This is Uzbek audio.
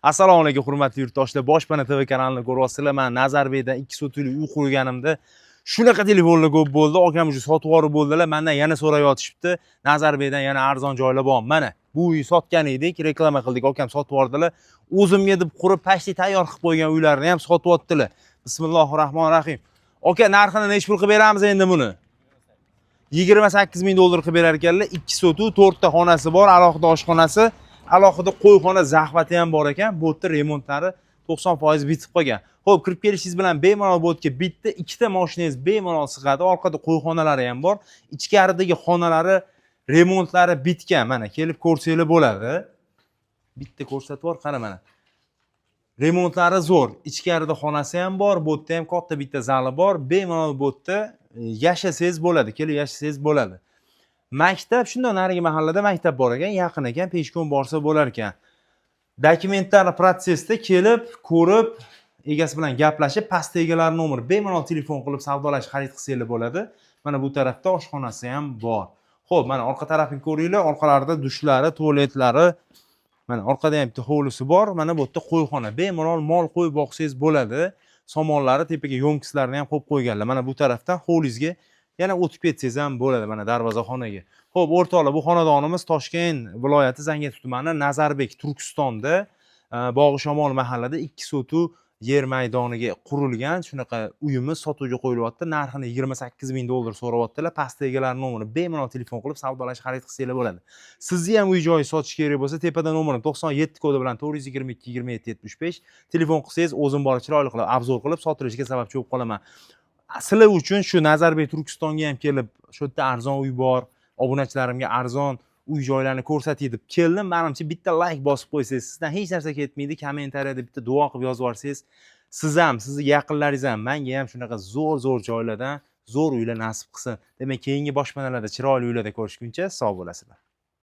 Assalomu alaykum hurmatli yurtdoshlar. Boshpana TV kanalini ko'ryapsizlar. Men Nazarbaydan 2 so'tlik uy qo'yganimda shunaqa telefonlar ko'p bo'ldi. Akam уже sotib yuborib bo'ldilar. Mendan yana so'rayotishibdi. Nazarbaydan yana arzon joylar bor. Mana bu uyni sotgan edik, reklama qildik. Akam sotib yubordilar. O'zimga deb qurib, pashti tayyor qilib qo'ygan uylarni ham sotib yotdilar. Bismillahirrohmanirrohim. Aka, narxini nech pul qilib beramiz endi buni? 28 ming dollar qilib berar ekanlar. 2 sotuv, 4 ta xonasi bor, alohida oshxonasi, alohida qo'yxona, zahvati ham bor ekan. Bu yerda remontlari 90% bitib qolgan. Xo'p, kirib kelishingiz bilan bemalol bu yerga bitta, ikkita mashinangiz bemalol sig'adi. Orqada qo'yxonalari ham bor. Ichkaridagi xonalari remontlari bitgan. Mana kelib ko'rsanglar bo'ladi. Bitta ko'rsatib bor, qara mana. Remontlari zo'r. Ichkarida xonasi ham bor, bu yerda ham katta bitta zali bor. Bemalol bu yerda yashasangiz bo'ladi, kelib yashasangiz bo'ladi. Maktab shunday narigi mahallada maktab bor ekan, yaqin ekan, peshkom borsa bo'lar ekan. Dokumentlar protsessda kelib, ko'rib, egasi bilan gaplashib, pastda egalar nomeri bemalol telefon qilib savdolash, xarid qilsanglar bo'ladi. Mana bu tarafda oshxonasi ham bor. Xo'p, mana orqa tarafini ko'ringlar, orqalarida dushlari, tualetlari, mana orqada ham bitta hovlisi bor. Mana bu yerda qo'yxona, bemalol mol qo'y boqsangiz bo'ladi. Somonlari tepaga yo'mkislarni ham qo'yib qo'yganlar. Mana bu tarafdan hovlingizga yana o'tib ketsangiz ham bo'ladi, mana darvozaxonaga. Xo'p, o'rtoqlar, bu xonadonimiz Toshkent viloyati Zangiota tumani Nazarbek, Turkistonda, Bog'ishamol mahallada 2 sotuv yer maydoniga qurilgan shunaqa uyimiz sotuvga qo'yilyapti. Narxini 28 ming dollar so'rayaptilar. Pastda egalar nomeri bemalol telefon qilib savdolash, xarid qilsanglar bo'ladi. Sizni ham uy joyi sotish kerak bo'lsa, tepada nomerim 97 kodi bilan 422 27 75 telefon qilsangiz, o'zim borib chiroyli qilib obzor qilib sotilishiga sababchi bo'lib qolaman. Sizlar uchun shu Nazarbek Turkistonga ham kelib, shu yerda arzon uy bor, obunachilarimga arzon uy joylarni ko'rsatay deb keldim. Menimcha bitta like bosib qo'ysangiz, sizdan hech narsa ketmaydi. Kommentariyada bitta duo qilib yozib yuborsangiz, siz ham, sizni yaqinlaringiz ham menga ham shunaqa zo'r joylardan zo'r uylar nasib qilsin. Demak, keyingi boshpanalarda chiroyli uylarda ko'rishguncha sog' bo'lasizlar.